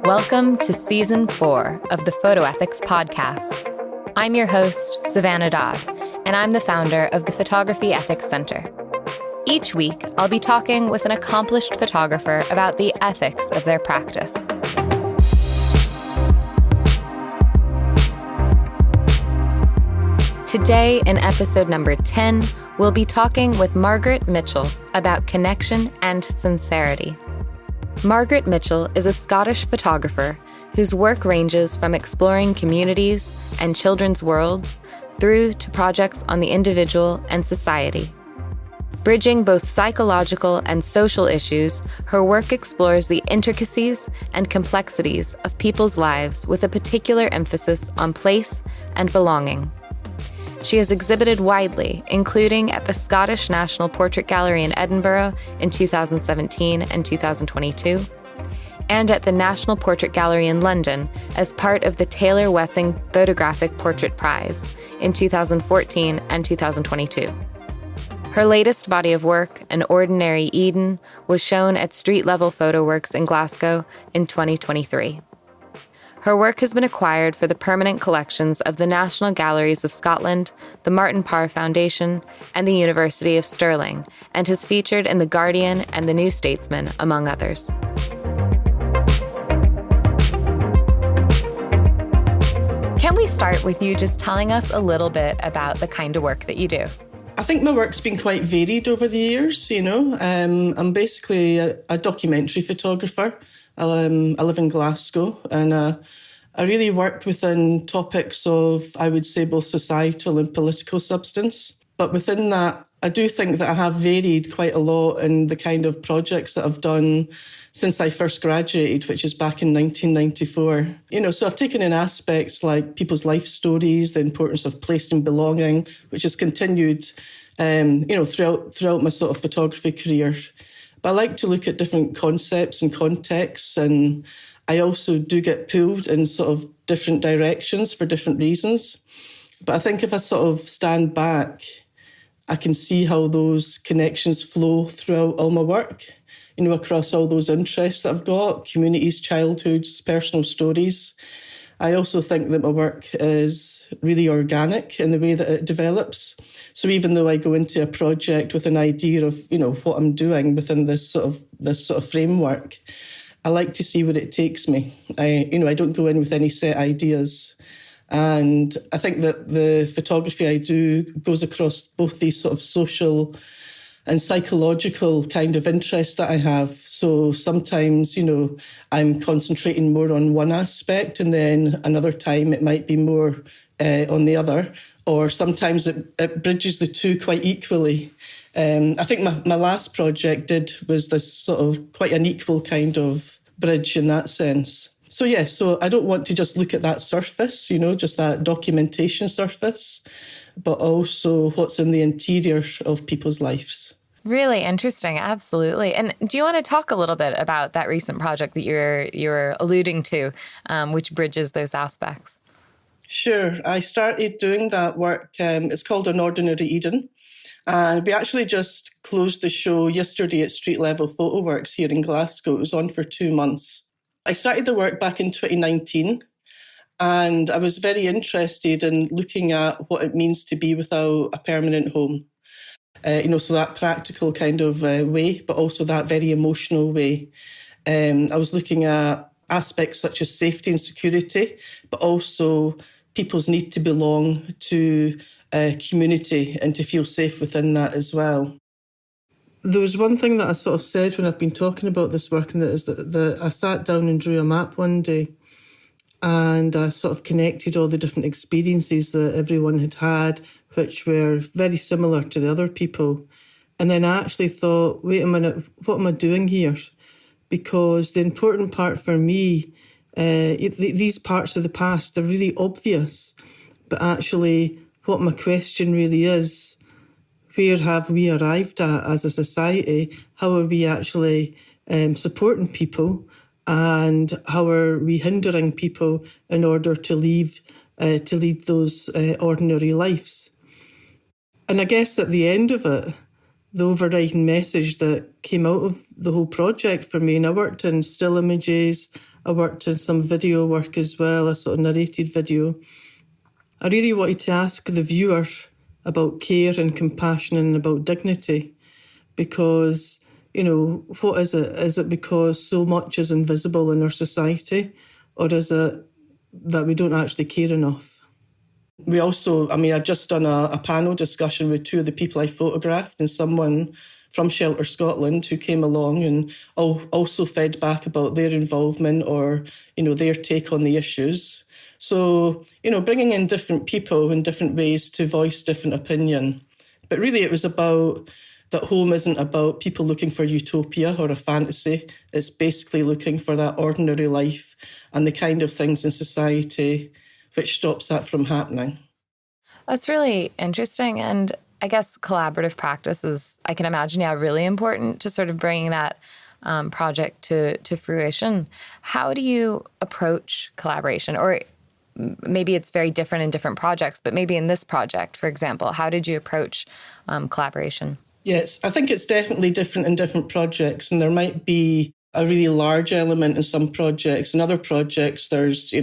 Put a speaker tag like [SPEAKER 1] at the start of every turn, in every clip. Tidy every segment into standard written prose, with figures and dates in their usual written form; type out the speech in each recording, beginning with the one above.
[SPEAKER 1] Welcome to Season 4 of the Photo Ethics Podcast. I'm your host, Savannah Dodd, and I'm the founder of the Photography Ethics Center. Each week, I'll be talking with an accomplished photographer about the ethics of their practice. Today, in episode number 10, we'll be talking with Margaret Mitchell about connection and sincerity. Margaret Mitchell is a Scottish photographer whose work ranges from exploring communities and children's worlds through to projects on the individual and society. Bridging both psychological and social issues, her work explores the intricacies and complexities of people's lives with a particular emphasis on place and belonging. She has exhibited widely, including at the Scottish National Portrait Gallery in Edinburgh in 2017 and 2022, and at the National Portrait Gallery in London as part of the Taylor Wessing Photographic Portrait Prize in 2014 and 2022. Her latest body of work, An Ordinary Eden, was shown at Street Level Photo Works in Glasgow in 2023. Her work has been acquired for the permanent collections of the National Galleries of Scotland, the Martin Parr Foundation, and the University of Stirling, and has featured in The Guardian and The New Statesman, among others. Can we start with you just telling us a little bit about the kind of work that you do?
[SPEAKER 2] I think my work's been quite varied over the years, I'm basically a documentary photographer. I live in Glasgow, and I really work within topics of, I would say, both societal and political substance. But within that, I do think that I have varied quite a lot in the kind of projects that I've done since I first graduated, which is back in 1994. So I've taken in aspects like people's life stories, the importance of place and belonging, which has continued, throughout my sort of photography career. But I like to look at different concepts and contexts, and I also do get pulled in sort of different directions for different reasons. But I think if I sort of stand back, I can see how those connections flow throughout all my work, across all those interests that I've got, communities, childhoods, personal stories. I also think that my work is really organic in the way that it develops. So even though I go into a project with an idea of, what I'm doing within this sort of framework, I like to see where it takes me. I don't go in with any set ideas. And I think that the photography I do goes across both these sort of social and psychological kind of interests that I have. So sometimes, I'm concentrating more on one aspect, and then another time it might be more on the other, or sometimes it bridges the two quite equally. I think my last project was this sort of quite an equal kind of bridge in that sense. So I don't want to just look at that surface, just that documentation surface, but also what's in the interior of people's lives.
[SPEAKER 1] Really interesting. Absolutely. And do you want to talk a little bit about that recent project that you're alluding to, which bridges those aspects?
[SPEAKER 2] Sure. I started doing that work. It's called An Ordinary Eden. We actually just closed the show yesterday at Street Level Photo Works here in Glasgow. It was on for 2 months. I started the work back in 2019, and I was very interested in looking at what it means to be without a permanent home. So that practical kind of way, but also that very emotional way. I was looking at aspects such as safety and security, but also people's need to belong to a community and to feel safe within that as well. There was one thing that I sort of said when I've been talking about this work, and that is that I sat down and drew a map one day, and I sort of connected all the different experiences that everyone had, which were very similar to the other people. And then I actually thought, wait a minute, what am I doing here? Because the important part for me, these parts of the past, they're really obvious. But actually, what my question really is, where have we arrived at as a society? How are we actually supporting people? And how are we hindering people in order to lead those ordinary lives? And I guess at the end of it, the overriding message that came out of the whole project for me. And I worked in still images, I worked in some video work as well, a sort of narrated video. I really wanted to ask the viewer about care and compassion and about dignity, because, what is it? Is it because so much is invisible in our society, or is it that we don't actually care enough? We also, I've just done a panel discussion with two of the people I photographed and someone from Shelter Scotland who came along and also fed back about their involvement or, their take on the issues. So, bringing in different people in different ways to voice different opinion. But really it was about that home isn't about people looking for utopia or a fantasy. It's basically looking for that ordinary life and the kind of things in society which stops that from happening.
[SPEAKER 1] That's really interesting. And I guess collaborative practice is, I can imagine, really important to sort of bringing that project to fruition. How do you approach collaboration? Or maybe it's very different in different projects, but maybe in this project, for example, how did you approach collaboration?
[SPEAKER 2] Yes, I think it's definitely different in different projects, and there might be a really large element in some projects. In other projects, there's,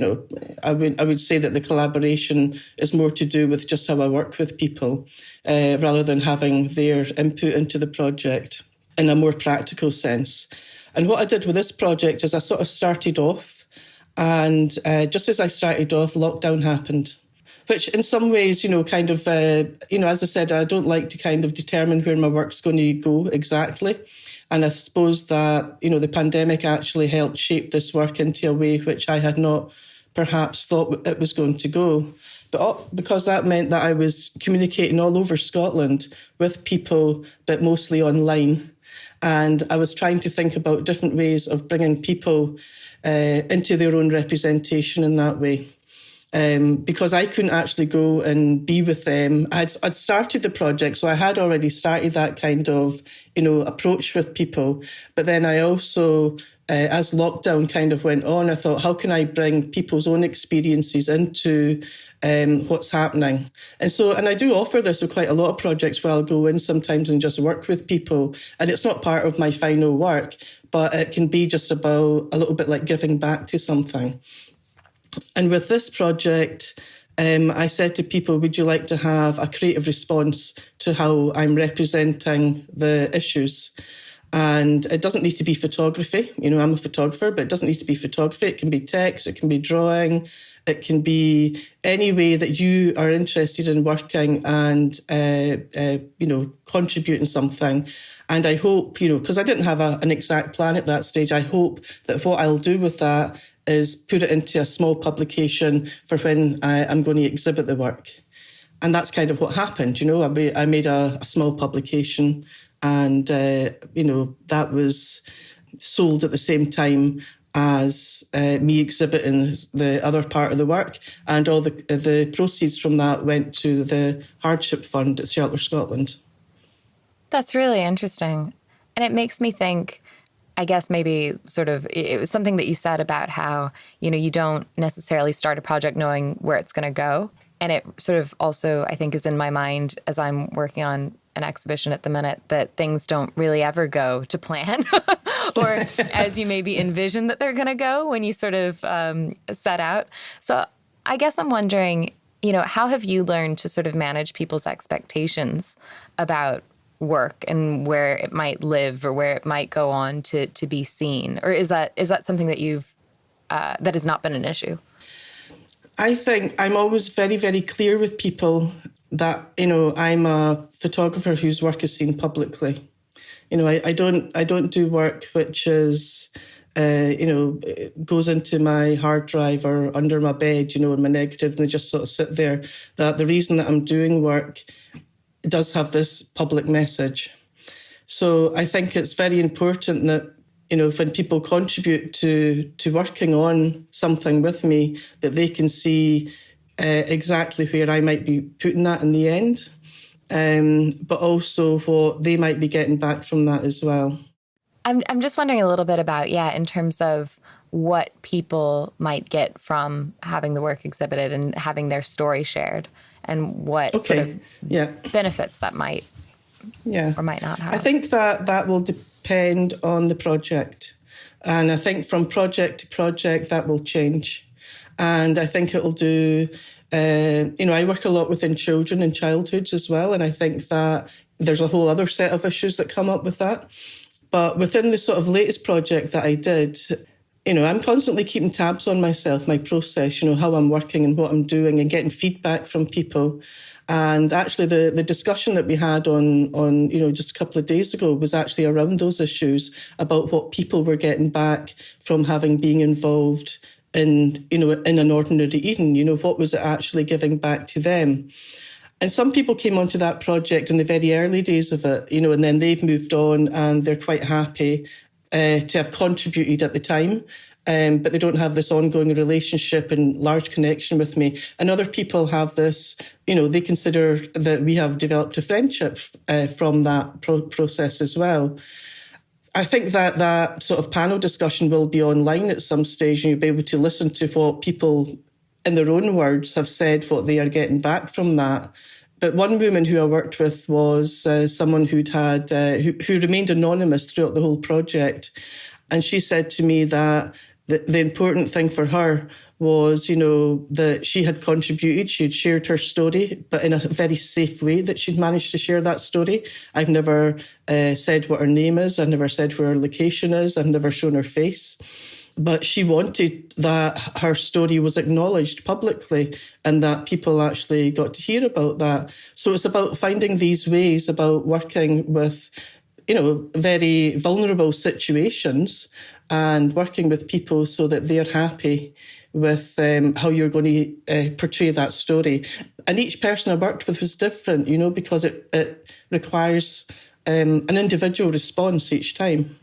[SPEAKER 2] I would say that the collaboration is more to do with just how I work with people, rather than having their input into the project in a more practical sense. And what I did with this project is I sort of started off, and just as I started off, lockdown happened. Which in some ways, as I said, I don't like to kind of determine where my work's going to go exactly. And I suppose that, the pandemic actually helped shape this work into a way which I had not perhaps thought it was going to go. But because that meant that I was communicating all over Scotland with people, but mostly online. And I was trying to think about different ways of bringing people into their own representation in that way. Because I couldn't actually go and be with them. I'd started the project, so I had already started that kind of, approach with people. But then I also, as lockdown kind of went on, I thought, how can I bring people's own experiences into what's happening? And I do offer this with quite a lot of projects where I'll go in sometimes and just work with people. And it's not part of my final work, but it can be just about a little bit like giving back to something. And with this project, I said to people, would you like to have a creative response to how I'm representing the issues? And it doesn't need to be photography. I'm a photographer, but it doesn't need to be photography. It can be text, it can be drawing, it can be any way that you are interested in working and, contributing something. And I hope, because I didn't have an exact plan at that stage, I hope that what I'll do with that is put it into a small publication for when I'm going to exhibit the work. And that's kind of what happened. I made a small publication and, that was sold at the same time as me exhibiting the other part of the work. And all the proceeds from that went to the hardship fund at Shelter Scotland.
[SPEAKER 1] That's really interesting. And it makes me think, I guess maybe sort of, it was something that you said about how, you don't necessarily start a project knowing where it's going to go. And it sort of also, I think, is in my mind as I'm working on an exhibition at the minute, that things don't really ever go to plan or as you maybe envision that they're going to go when you sort of set out. So I guess I'm wondering, how have you learned to sort of manage people's expectations about work and where it might live or where it might go on to be seen? Or is that something that you've that has not been an issue?
[SPEAKER 2] I think I'm always very, very clear with people that, I'm a photographer whose work is seen publicly. I don't do work which is, goes into my hard drive or under my bed, in my negative, and they just sort of sit there. That the reason that I'm doing work does have this public message. So I think it's very important that, when people contribute to working on something with me, that they can see exactly where I might be putting that in the end, but also what they might be getting back from that as well.
[SPEAKER 1] I'm just wondering a little bit about, in terms of what people might get from having the work exhibited and having their story shared, and what sort of benefits that might
[SPEAKER 2] Yeah.
[SPEAKER 1] or might not have?
[SPEAKER 2] I think that will depend on the project. And I think from project to project, that will change. And I think it'll do, I work a lot within children and childhoods as well. And I think that there's a whole other set of issues that come up with that. But within the sort of latest project that I did, I'm constantly keeping tabs on myself, my process, how I'm working and what I'm doing and getting feedback from people. And actually the discussion that we had on just a couple of days ago was actually around those issues about what people were getting back from having been involved in an ordinary Eden. What was it actually giving back to them? And some people came onto that project in the very early days of it, and then they've moved on and they're quite happy to have contributed at the time. But they don't have this ongoing relationship and large connection with me. And other people have this, they consider that we have developed a friendship from that process as well. I think that sort of panel discussion will be online at some stage, and you'll be able to listen to what people, in their own words, have said, what they are getting back from that. But one woman who I worked with was someone who remained anonymous throughout the whole project. And she said to me that the important thing for her was, that she had contributed, she had shared her story, but in a very safe way that she'd managed to share that story. I've never said what her name is. I've never said where her location is. I've never shown her face. But she wanted that her story was acknowledged publicly and that people actually got to hear about that. So it's about finding these ways about working with, very vulnerable situations and working with people so that they're happy with how you're going to portray that story. And each person I worked with was different, because it requires an individual response each time.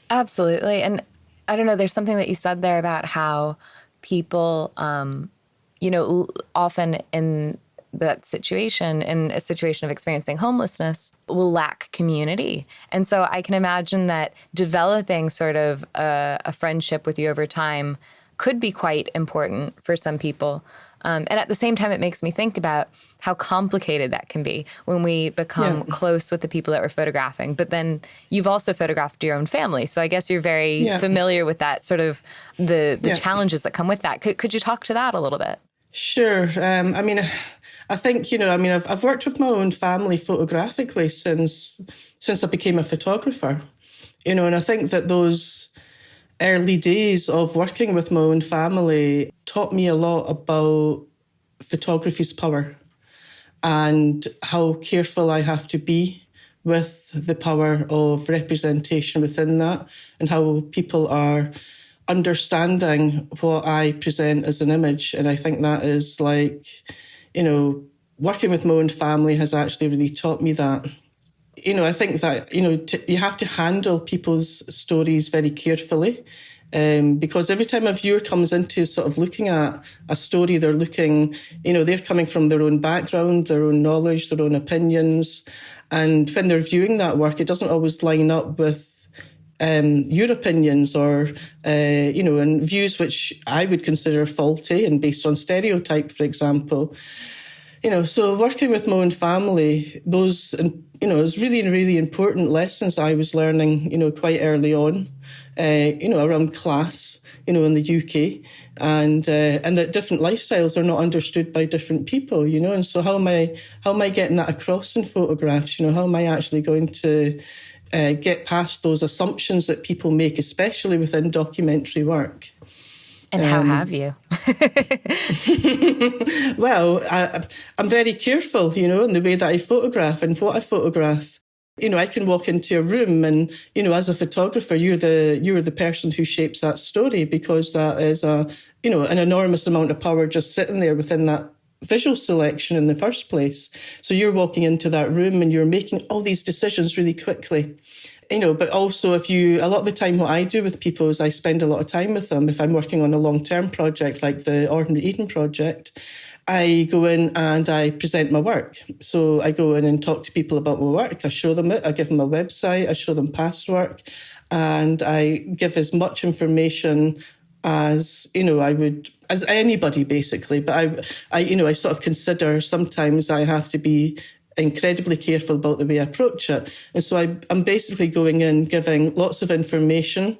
[SPEAKER 1] Absolutely. And I don't know, there's something that you said there about how people, often in that situation, in a situation of experiencing homelessness, will lack community. And so I can imagine that developing sort of a friendship with you over time could be quite important for some people. And at the same time, it makes me think about how complicated that can be when we become close with the people that we're photographing. But then you've also photographed your own family. So I guess you're very familiar with that sort of the challenges that come with that. Could you talk to that a little bit?
[SPEAKER 2] Sure. I think, I've worked with my own family photographically since I became a photographer, and I think that those early days of working with my own family taught me a lot about photography's power and how careful I have to be with the power of representation within that and how people are understanding what I present as an image. And I think that is working with my own family has actually really taught me that. I think that, you have to handle people's stories very carefully because every time a viewer comes into sort of looking at a story, they're looking, they're coming from their own background, their own knowledge, their own opinions. And when they're viewing that work, it doesn't always line up with your opinions or, and views which I would consider faulty and based on stereotype, for example. So working with my own family, those, it was really, really important lessons I was learning, quite early on, around class, in the UK, and that different lifestyles are not understood by different people, and so how am I getting that across in photographs? How am I actually going to get past those assumptions that people make, especially within documentary work?
[SPEAKER 1] And how have you?
[SPEAKER 2] Well, I'm very careful, in the way that I photograph and what I photograph. I can walk into a room and, as a photographer, you're the person who shapes that story because that is an enormous amount of power just sitting there within that visual selection in the first place. So you're walking into that room and you're making all these decisions really quickly. But also a lot of the time what I do with people is I spend a lot of time with them. If I'm working on a long-term project like the Ordinary Eden project, I go in and I present my work. So I go in and talk to people about my work. I show them it. I give them a website. I show them past work. And I give as much information as, I would, as anybody basically. But I sort of consider sometimes I have to be incredibly careful about the way I approach it. And so I'm basically going in, giving lots of information,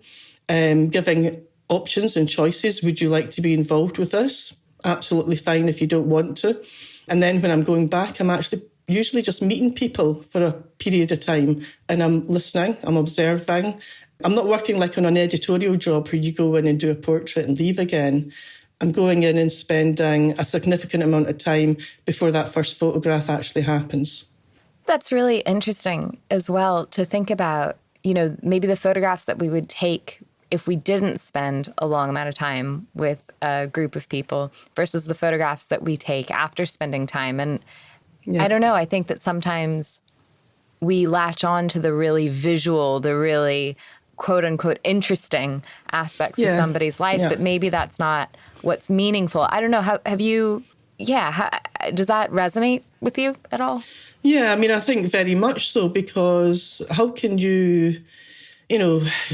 [SPEAKER 2] giving options and choices. Would you like to be involved with this? Absolutely fine if you don't want to. And then when I'm going back, I'm actually usually just meeting people for a period of time, and I'm listening, I'm observing. I'm not working like on an editorial job where you go in and do a portrait and leave again. I'm going in and spending a significant amount of time before that first photograph actually happens.
[SPEAKER 1] That's really interesting as well to think about, maybe the photographs that we would take if we didn't spend a long amount of time with a group of people versus the photographs that we take after spending time. And yeah. I don't know, I think that sometimes we latch on to the really visual, the really quote unquote interesting aspects of somebody's life, but maybe that's not what's meaningful. I don't know. Does that resonate with you at all?
[SPEAKER 2] Yeah, I mean, I think very much so, because how can you,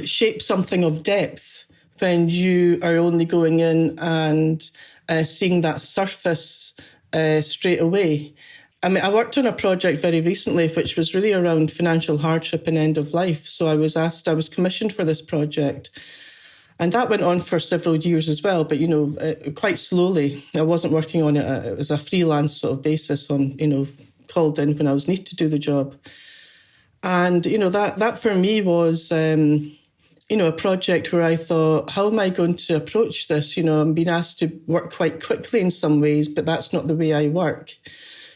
[SPEAKER 2] shape something of depth when you are only going in and seeing that surface straight away? I mean, I worked on a project very recently, which was really around financial hardship and end of life. So I was commissioned for this project. And that went on for several years as well, but, quite slowly. I wasn't working on it. It was a freelance sort of basis on, called in when I was needed to do the job. And, that for me was, a project where I thought, how am I going to approach this? I'm being asked to work quite quickly in some ways, but that's not the way I work.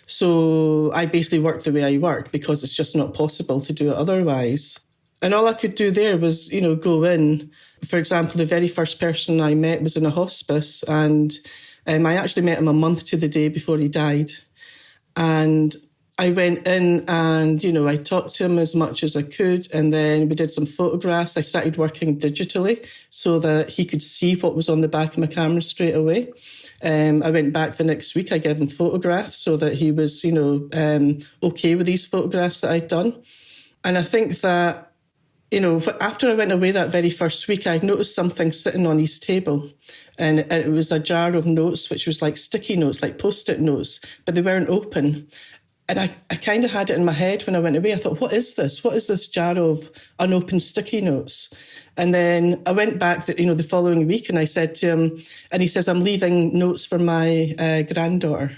[SPEAKER 2] So I basically work the way I work because it's just not possible to do it otherwise. And all I could do there was, go in. For example, the very first person I met was in a hospice, and I actually met him a month to the day before he died. And I went in and, I talked to him as much as I could, and then we did some photographs. I started working digitally so that he could see what was on the back of my camera straight away. I went back the next week. I gave him photographs so that he was, okay with these photographs that I'd done. And I think that, after I went away that very first week, I noticed something sitting on his table. And it was a jar of notes, which was like sticky notes, like Post-it notes, but they weren't open. And I kind of had it in my head when I went away. I thought, what is this? What is this jar of unopened sticky notes? And then I went back, the following week, and I said to him, and he says, I'm leaving notes for my granddaughter.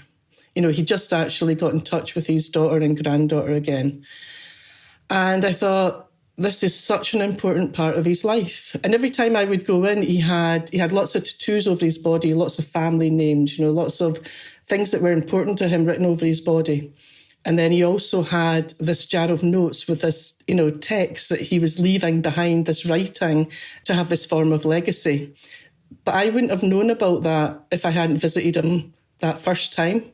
[SPEAKER 2] He just actually got in touch with his daughter and granddaughter again. And I thought, this is such an important part of his life. And every time I would go in, he had lots of tattoos over his body, lots of family names, lots of things that were important to him written over his body. And then he also had this jar of notes with this, text that he was leaving behind, this writing to have this form of legacy. But I wouldn't have known about that if I hadn't visited him that first time.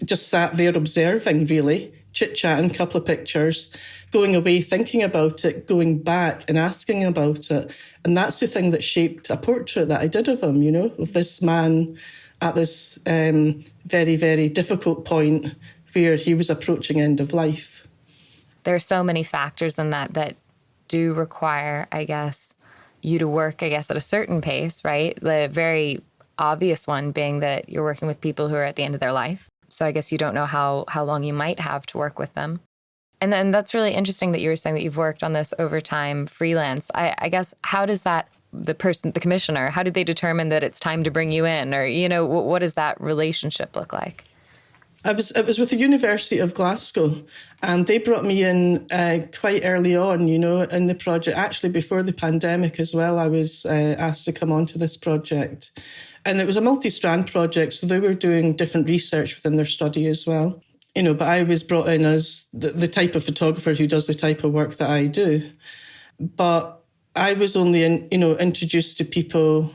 [SPEAKER 2] Just sat there observing, really, chit-chatting, a couple of pictures, going away, thinking about it, going back and asking about it. And that's the thing that shaped a portrait that I did of him, of this man at this very, very difficult point where he was approaching end of life.
[SPEAKER 1] There are so many factors in that do require, I guess, you to work, at a certain pace, right? The very obvious one being that you're working with people who are at the end of their life. So I guess you don't know how long you might have to work with them. And then that's really interesting that you were saying that you've worked on this over time, freelance. I guess, how does that, the commissioner, how did they determine that it's time to bring you in? Or, what does that relationship look like?
[SPEAKER 2] It was with the University of Glasgow, and they brought me in quite early on, in the project. Actually, before the pandemic as well, I was asked to come onto this project. And it was a multi-strand project, so they were doing different research within their study as well. But I was brought in as the type of photographer who does the type of work that I do. But I was only, introduced to people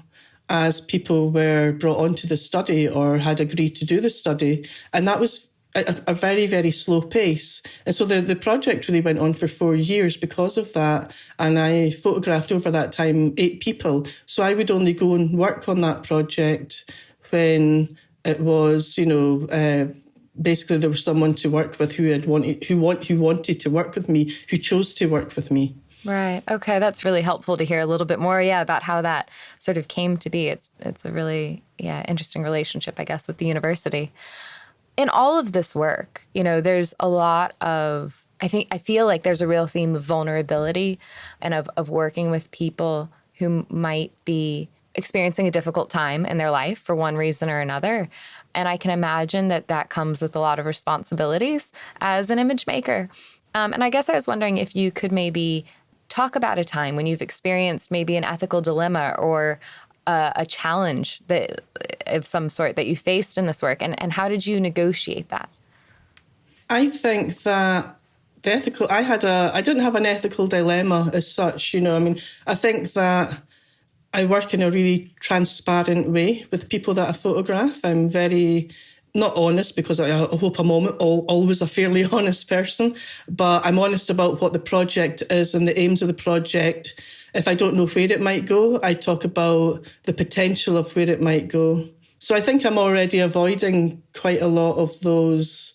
[SPEAKER 2] as people were brought onto the study or had agreed to do the study. And that was a very, very slow pace. And so the project really went on for 4 years because of that. And I photographed over that time 8 people. So I would only go and work on that project when it was, basically there was someone to work with who wanted to work with me, who chose to work with me.
[SPEAKER 1] Right. Okay. That's really helpful to hear a little bit more, about how that sort of came to be. It's a really, interesting relationship, I guess, with the university. In all of this work, there's a lot of, I feel like there's a real theme of vulnerability and of working with people who might be experiencing a difficult time in their life for one reason or another. And I can imagine that comes with a lot of responsibilities as an image maker. And I guess I was wondering if you could maybe talk about a time when you've experienced maybe an ethical dilemma or a challenge that of some sort that you faced in this work, and how did you negotiate that?
[SPEAKER 2] I think that I didn't have an ethical dilemma as such, I think that I work in a really transparent way with people that I photograph. I'm very, not honest, because I hope I'm always a fairly honest person, but I'm honest about what the project is and the aims of the project. If I don't know where it might go, I talk about the potential of where it might go. So I think I'm already avoiding quite a lot of those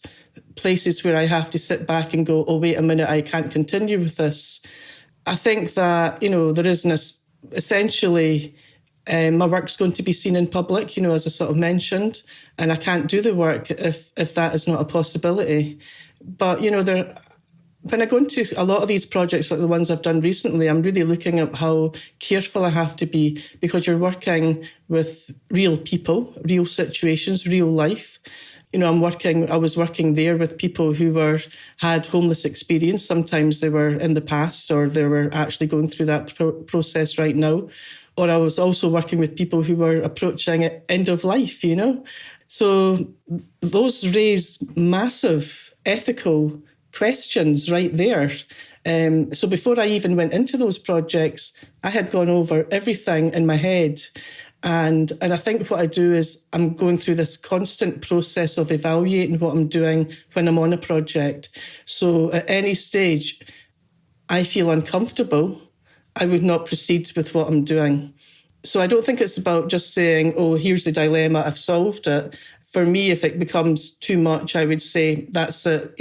[SPEAKER 2] places where I have to sit back and go, oh, wait a minute, I can't continue with this. I think that, there is essentially, my work's going to be seen in public, as I sort of mentioned, and I can't do the work if that is not a possibility. But, when I go into a lot of these projects like the ones I've done recently, I'm really looking at how careful I have to be, because you're working with real people, real situations, real life. I was working there with people who had homeless experience. Sometimes they were in the past, or they were actually going through that process right now. Or I was also working with people who were approaching end of life, So those raise massive ethical questions right there. So before I even went into those projects, I had gone over everything in my head. And I think what I do is I'm going through this constant process of evaluating what I'm doing when I'm on a project. So at any stage I feel uncomfortable, I would not proceed with what I'm doing. So I don't think it's about just saying, oh, here's the dilemma, I've solved it. For me, if it becomes too much, I would say that's it,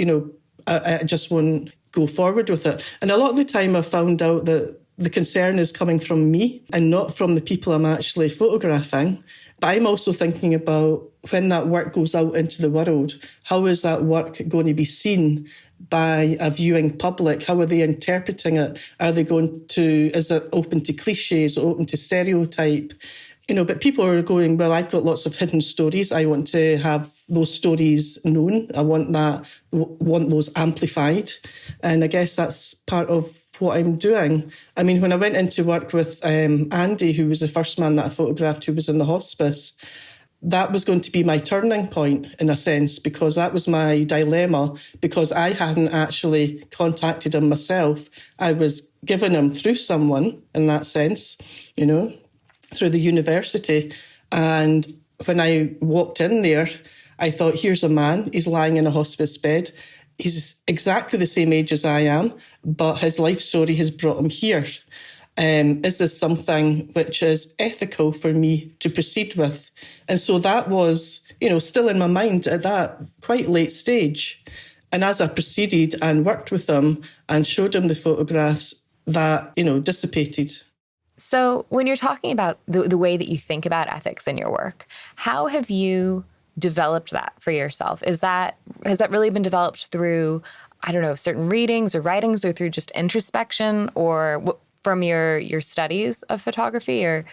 [SPEAKER 2] I just won't go forward with it. And a lot of the time I've found out that the concern is coming from me and not from the people I'm actually photographing. But I'm also thinking about when that work goes out into the world, how is that work going to be seen by a viewing public? How are they interpreting it? Is it open to cliches or open to stereotype? But people are going, well, I've got lots of hidden stories. I want to have those stories known. I want those amplified. And I guess that's part of what I'm doing. I mean, when I went into work with Andy, who was the first man that I photographed who was in the hospice, that was going to be my turning point in a sense, because that was my dilemma, because I hadn't actually contacted him myself. I was given him through someone in that sense, through the university. And when I walked in there, I thought, here's a man, he's lying in a hospice bed. He's exactly the same age as I am, but his life story has brought him here. Is this something which is ethical for me to proceed with? And so that was, still in my mind at that quite late stage. And as I proceeded and worked with him and showed him the photographs, that, dissipated.
[SPEAKER 1] So when you're talking about the way that you think about ethics in your work, how have you developed that for yourself? Has that really been developed through, certain readings or writings, or through just introspection, or from your studies of photography, or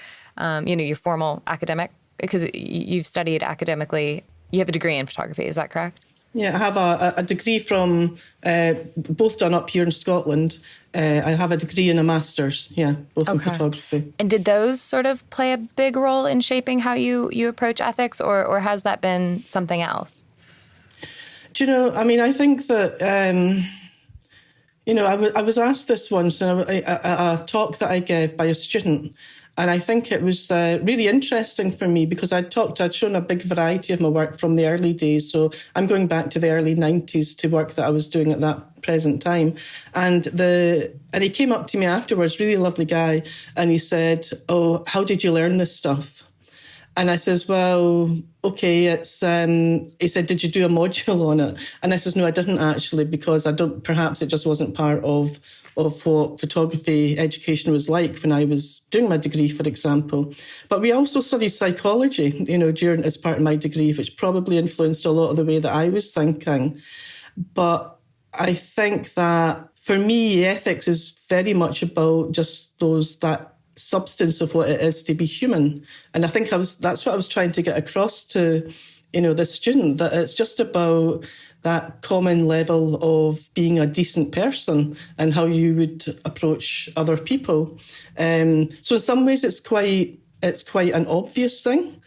[SPEAKER 1] your formal academic? Because you've studied academically, you have a degree in photography, is that correct?
[SPEAKER 2] Yeah, I have a degree from, both done up here in Scotland. I have a degree and a master's, both in photography.
[SPEAKER 1] And did those sort of play a big role in shaping how you approach ethics, or has that been something else?
[SPEAKER 2] Do you know, I think that, I was asked this once in a talk that I gave by a student. And I think it was really interesting for me, because I'd shown a big variety of my work from the early days. So I'm going back to the early 90s to work that I was doing at that present time. And he came up to me afterwards, really lovely guy, and he said, oh, how did you learn this stuff? And I says, well, okay, he said, did you do a module on it? And I says, no, I didn't actually, because perhaps it just wasn't part of what photography education was like when I was doing my degree, for example. But we also studied psychology, as part of my degree, which probably influenced a lot of the way that I was thinking. But I think that for me, ethics is very much about just that substance of what it is to be human. And I think that's what I was trying to get across to, the student, that it's just about that common level of being a decent person and how you would approach other people. So in some ways it's quite an obvious thing,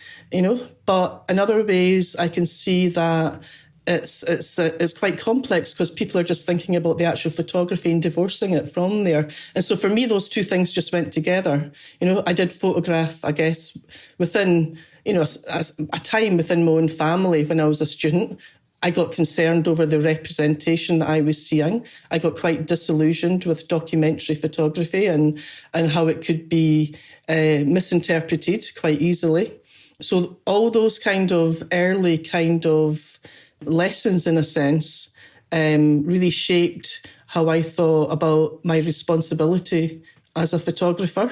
[SPEAKER 2] but in other ways I can see that it's quite complex because people are just thinking about the actual photography and divorcing it from there. And so for me, those two things just went together. I did photograph, I guess, within, a time within my own family when I was a student. I got concerned over the representation that I was seeing. I got quite disillusioned with documentary photography and how it could be misinterpreted quite easily. So all those kind of early lessons, in a sense, really shaped how I thought about my responsibility as a photographer.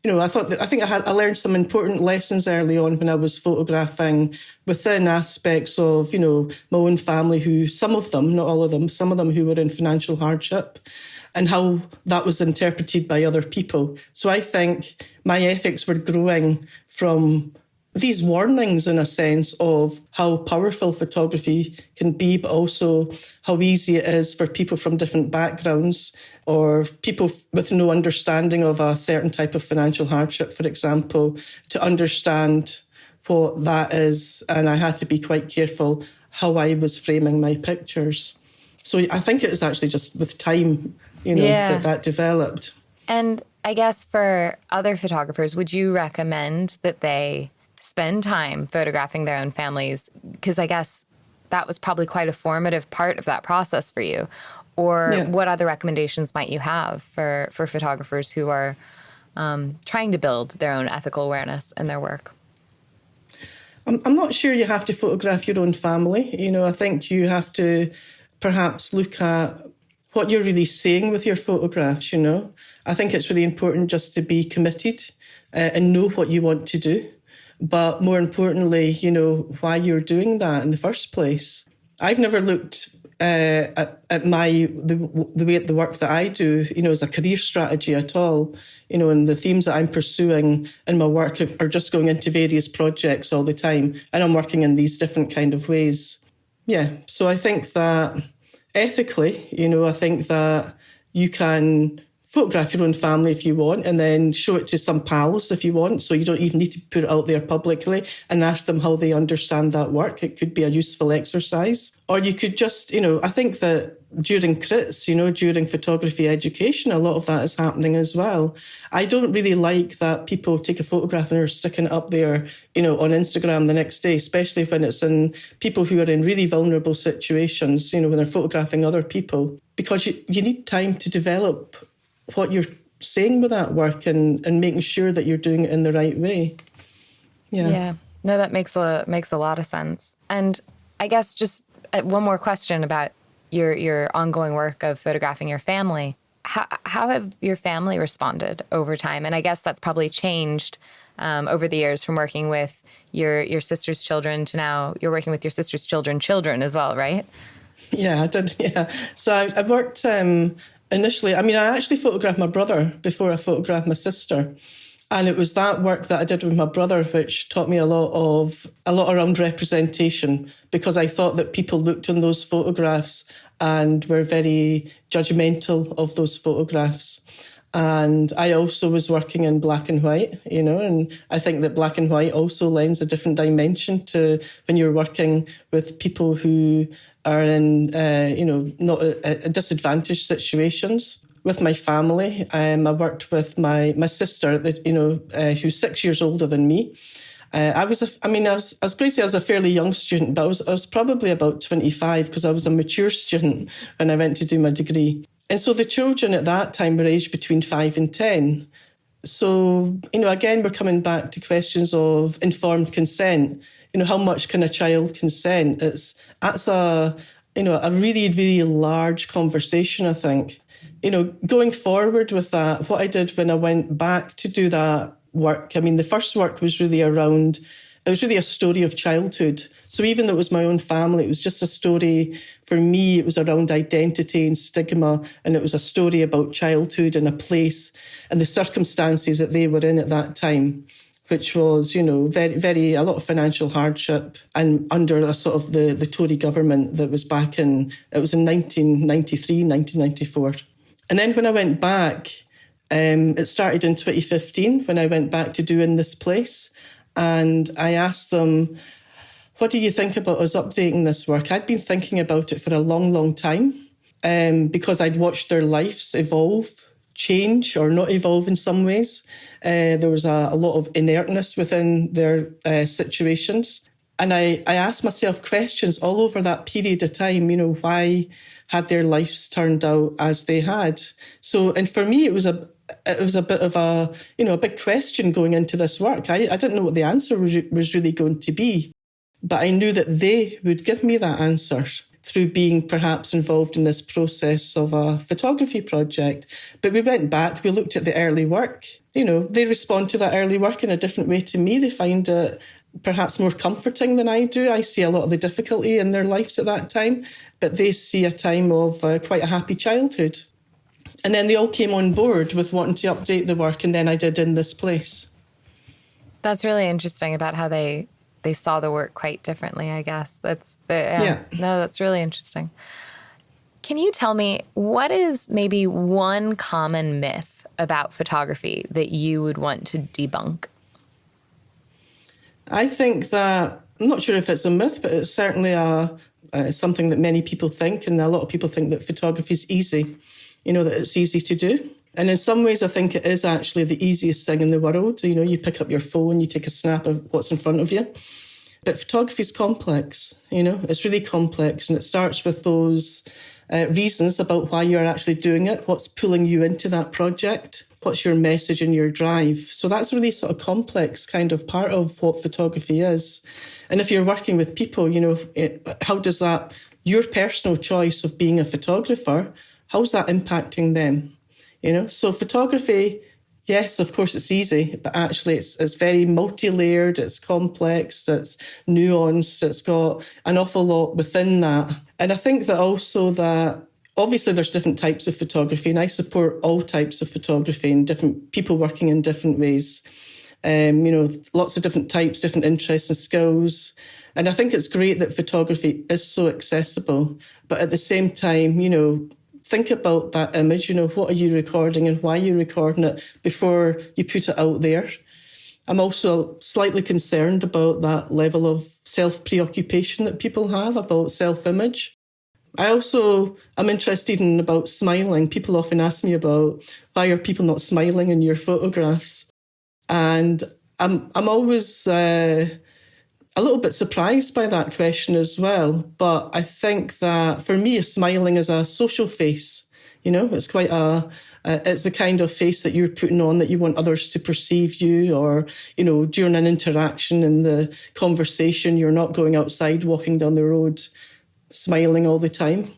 [SPEAKER 2] I learned some important lessons early on when I was photographing within aspects of, my own family, who some of them, not all of them, some of them who were in financial hardship, and how that was interpreted by other people. So I think my ethics were growing from these warnings, in a sense, of how powerful photography can be, but also how easy it is for people from different backgrounds or people with no understanding of a certain type of financial hardship, for example, to understand what that is. And I had to be quite careful how I was framing my pictures. So I think it was actually just with time, that developed.
[SPEAKER 1] And I guess for other photographers, would you recommend that they spend time photographing their own families? Because I guess that was probably quite a formative part of that process for you. Or what other recommendations might you have for photographers who are trying to build their own ethical awareness in their work?
[SPEAKER 2] I'm not sure you have to photograph your own family. I think you have to perhaps look at what you're really saying with your photographs, I think it's really important just to be committed and know what you want to do. But more importantly, why you're doing that in the first place. I've never looked at the work that I do, as a career strategy at all. And the themes that I'm pursuing in my work are just going into various projects all the time. And I'm working in these different kind of ways. Yeah. So I think that ethically, I think that you can photograph your own family if you want, and then show it to some pals if you want. So you don't even need to put it out there publicly and ask them how they understand that work. It could be a useful exercise. Or you could just, I think that during crits, during photography education, a lot of that is happening as well. I don't really like that people take a photograph and are sticking it up there, on Instagram the next day, especially when it's in people who are in really vulnerable situations, when they're photographing other people, because you need time to develop what you're saying with that work and making sure that you're doing it in the right way.
[SPEAKER 1] Yeah. No, that makes a lot of sense. And I guess just one more question about your ongoing work of photographing your family. How have your family responded over time? And I guess that's probably changed over the years from working with your sister's children to now you're working with your sister's children as well, right?
[SPEAKER 2] Yeah, I did. Yeah. So I worked initially. I actually photographed my brother before I photographed my sister. And it was that work that I did with my brother which taught me a lot around representation, because I thought that people looked on those photographs and were very judgmental of those photographs. And I also was working in black and white, and I think that black and white also lends a different dimension to when you're working with people who are in, not disadvantaged situations. With my family, I worked with my sister, who's 6 years older than me. I was going to say I was a fairly young student, but I was probably about 25 because I was a mature student when I went to do my degree. And so the children at that time were aged between 5 and 10. So, again, we're coming back to questions of informed consent. How much can a child consent? That's a really, really large conversation, I think. Going forward with that, what I did when I went back to do that work, the first work was really it was really a story of childhood. So even though it was my own family, it was just a story for me. It was around identity and stigma, and it was a story about childhood and a place and the circumstances that they were in at that time, which was, very, very, a lot of financial hardship and under a sort of the Tory government that was it was in 1993, 1994. And then when I went back, it started in 2015 when I went back to doing this place. And I asked them, what do you think about us updating this work? I'd been thinking about it for a long, long time because I'd watched their lives evolve, change or not evolve in some ways. There was a lot of inertness within their situations. And I asked myself questions all over that period of time, why had their lives turned out as they had? So, and for me, it was a bit of a big question going into this work. I didn't know what the answer was really going to be, but I knew that they would give me that answer through being perhaps involved in this process of a photography project. But we went back, we looked at the early work. They respond to that early work in a different way to me. They find it perhaps more comforting than I do. I see a lot of the difficulty in their lives at that time, but they see a time of quite a happy childhood. And then they all came on board with wanting to update the work, and then I did In This Place.
[SPEAKER 1] That's really interesting about how they saw the work quite differently, I guess. No, that's really interesting. Can you tell me, what is maybe one common myth about photography that you would want to debunk?
[SPEAKER 2] I think that, I'm not sure if it's a myth, but it's certainly something that many people think, and a lot of people think that photography is easy. That it's easy to do. And in some ways, I think it is actually the easiest thing in the world. You pick up your phone, you take a snap of what's in front of you. But photography is complex, it's really complex. And it starts with those reasons about why you're actually doing it, what's pulling you into that project, what's your message and your drive. So that's a really sort of complex kind of part of what photography is. And if you're working with people, how does that, your personal choice of being a photographer, how's that impacting them? So photography, yes, of course it's easy, but actually it's very multi-layered, it's complex, it's nuanced, it's got an awful lot within that. And I think that also that obviously there's different types of photography, and I support all types of photography and different people working in different ways. Lots of different types, different interests and skills. And I think it's great that photography is so accessible, but at the same time, think about that image, what are you recording and why are you recording it before you put it out there. I'm also slightly concerned about that level of self-preoccupation that people have about self-image. I also am interested in about smiling. People often ask me about why are people not smiling in your photographs? And I'm always a little bit surprised by that question as well. But I think that for me, smiling is a social face. It's quite it's the kind of face that you're putting on that you want others to perceive you, or, during an interaction in the conversation, you're not going outside, walking down the road, smiling all the time.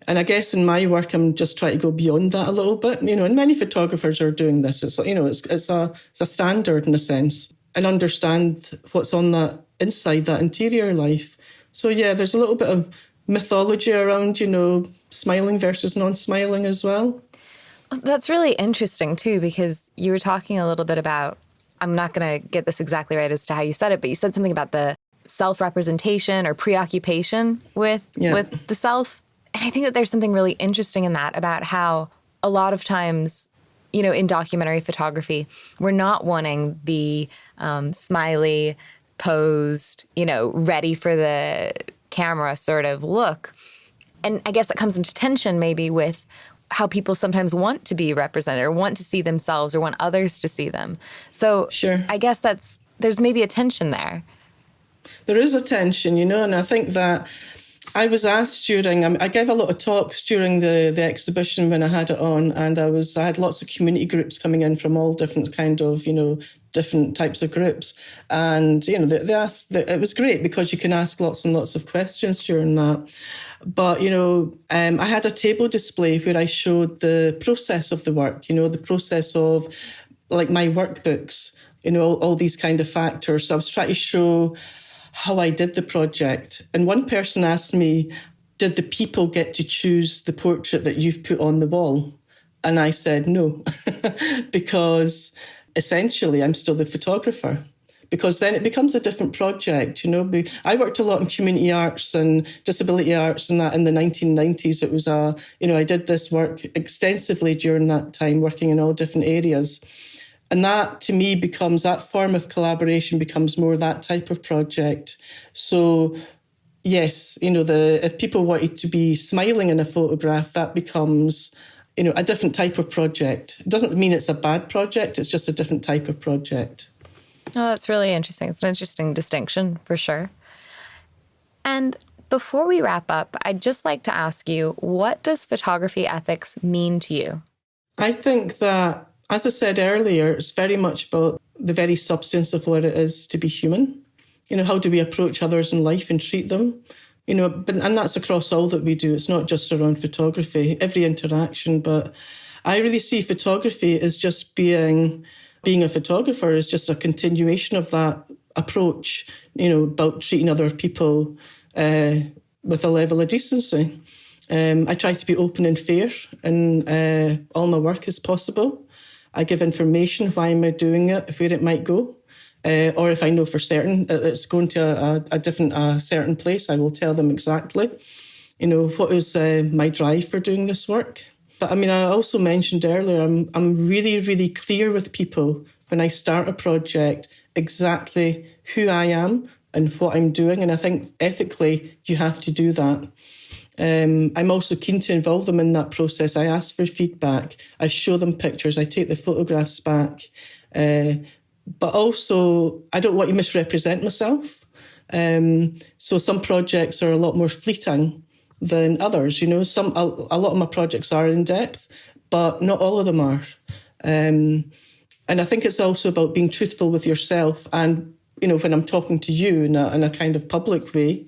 [SPEAKER 2] And I guess in my work, I'm just trying to go beyond that a little bit, and many photographers are doing this. It's a standard in a sense, and understand what's on that inside, that interior life. So yeah, there's a little bit of mythology around, smiling versus non-smiling as well.
[SPEAKER 1] That's really interesting too, because you were talking a little bit about, I'm not going to get this exactly right as to how you said it, but you said something about the self-representation or preoccupation with the self. And I think that there's something really interesting in that, about how a lot of times, in documentary photography, we're not wanting the smiley, posed, ready for the camera sort of look. And I guess that comes into tension maybe with how people sometimes want to be represented or want to see themselves or want others to see them. So sure. I guess there's maybe a tension there.
[SPEAKER 2] There is a tension, and I think that I was asked during, I gave a lot of talks during the exhibition when I had it on, and I had lots of community groups coming in from all different different types of groups. And, they asked, it was great because you can ask lots and lots of questions during that. But, I had a table display where I showed the process of the work, the process of like my workbooks, all these kind of factors. So I was trying to show how I did the project. And one person asked me, did the people get to choose the portrait that you've put on the wall? And I said no, because essentially I'm still the photographer. Because then it becomes a different project, I worked a lot in community arts and disability arts and that in the 1990s. It was I did this work extensively during that time, working in all different areas. And that, to me, that form of collaboration becomes more that type of project. So, yes, if people wanted to be smiling in a photograph, that becomes, a different type of project. It doesn't mean it's a bad project, it's just a different type of project.
[SPEAKER 1] Oh, that's really interesting. It's an interesting distinction, for sure. And before we wrap up, I'd just like to ask you, what does photography ethics mean to you?
[SPEAKER 2] I think that, as I said earlier, it's very much about the very substance of what it is to be human. How do we approach others in life and treat them? And that's across all that we do. It's not just around photography, every interaction. But I really see photography as just being a photographer is just a continuation of that approach, about treating other people with a level of decency. I try to be open and fair in all my work as possible. I give information, why am I doing it, where it might go. Or if I know for certain it's going to a certain place, I will tell them exactly, what is my drive for doing this work. But I also mentioned earlier, I'm really, really clear with people when I start a project exactly who I am and what I'm doing. And I think ethically you have to do that. I'm also keen to involve them in that process. I ask for feedback. I show them pictures. I take the photographs back. But also, I don't want to misrepresent myself. So some projects are a lot more fleeting than others. A lot of my projects are in depth, but not all of them are. And I think it's also about being truthful with yourself. And, when I'm talking to you in a kind of public way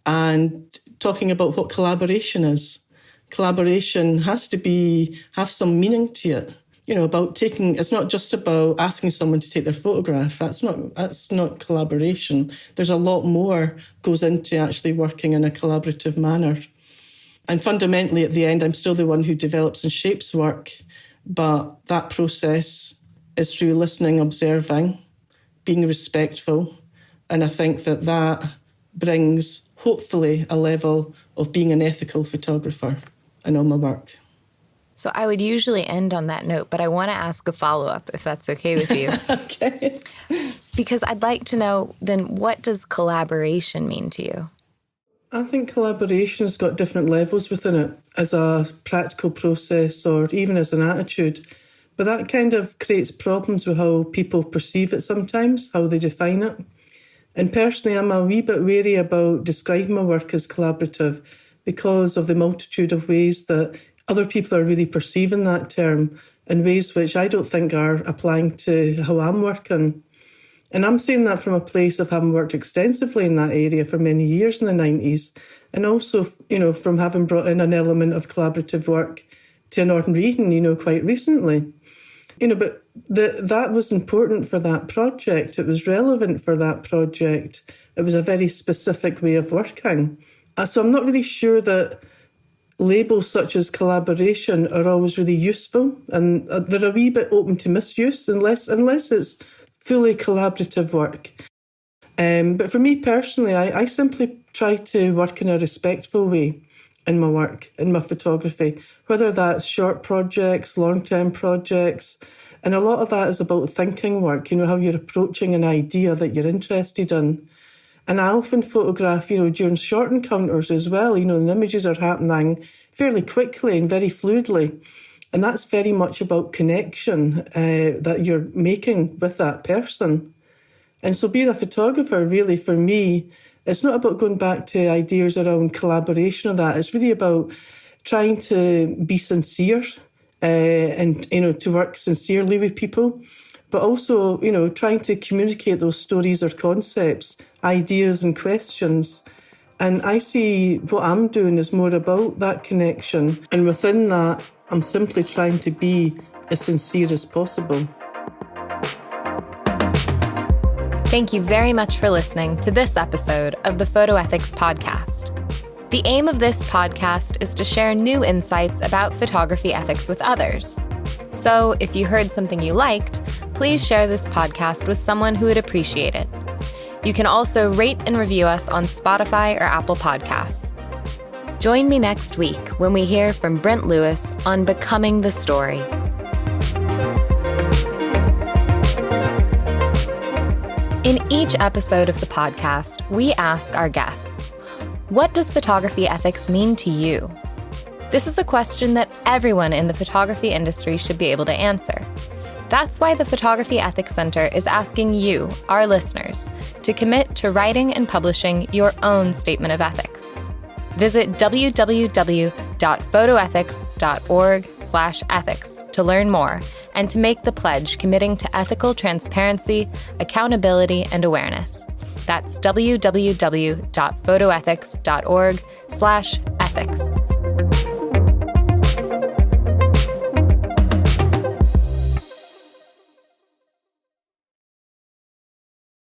[SPEAKER 2] and talking about what collaboration is. Collaboration has to have some meaning to it. It's not just about asking someone to take their photograph. That's not collaboration. There's a lot more goes into actually working in a collaborative manner. And fundamentally, at the end, I'm still the one who develops and shapes work. But that process is through listening, observing, being respectful. And I think that brings, hopefully, a level of being an ethical photographer in all my work.
[SPEAKER 1] So I would usually end on that note, but I want to ask a follow-up, if that's okay with you.
[SPEAKER 2] Okay.
[SPEAKER 1] Because I'd like to know, then, what does collaboration mean to you?
[SPEAKER 2] I think collaboration's got different levels within it as a practical process or even as an attitude. But that kind of creates problems with how people perceive it sometimes, how they define it. And personally, I'm a wee bit wary about describing my work as collaborative because of the multitude of ways that other people are really perceiving that term in ways which I don't think are applying to how I'm working. And I'm saying that from a place of having worked extensively in that area for many years in the 90s, and also, from having brought in an element of collaborative work to an ordinary reading, quite recently. But that was important for that project. It was relevant for that project. It was a very specific way of working. So I'm not really sure that labels such as collaboration are always really useful, and they're a wee bit open to misuse unless it's fully collaborative work. But for me personally, I simply try to work in a respectful way in my work, in my photography, whether that's short projects, long-term projects. And a lot of that is about thinking work, how you're approaching an idea that you're interested in. And I often photograph, during short encounters as well. The images are happening fairly quickly and very fluidly. And that's very much about connection that you're making with that person. And so being a photographer, really, for me, It's not about going back to ideas around collaboration or that. It's really about trying to be sincere and, to work sincerely with people, but also, trying to communicate those stories or concepts, ideas and questions. And I see what I'm doing is more about that connection. And within that, I'm simply trying to be as sincere as possible.
[SPEAKER 1] Thank you very much for listening to this episode of the Photo Ethics Podcast. The aim of this podcast is to share new insights about photography ethics with others. So if you heard something you liked, please share this podcast with someone who would appreciate it. You can also rate and review us on Spotify or Apple Podcasts. Join me next week when we hear from Brent Lewis on Becoming the Story. In each episode of the podcast, we ask our guests, what does photography ethics mean to you? This is a question that everyone in the photography industry should be able to answer. That's why the Photography Ethics Center is asking you, our listeners, to commit to writing and publishing your own statement of ethics. Visit www.photoethics.org/ethics to learn more and to make the pledge committing to ethical transparency, accountability, and awareness. That's www.photoethics.org/ethics.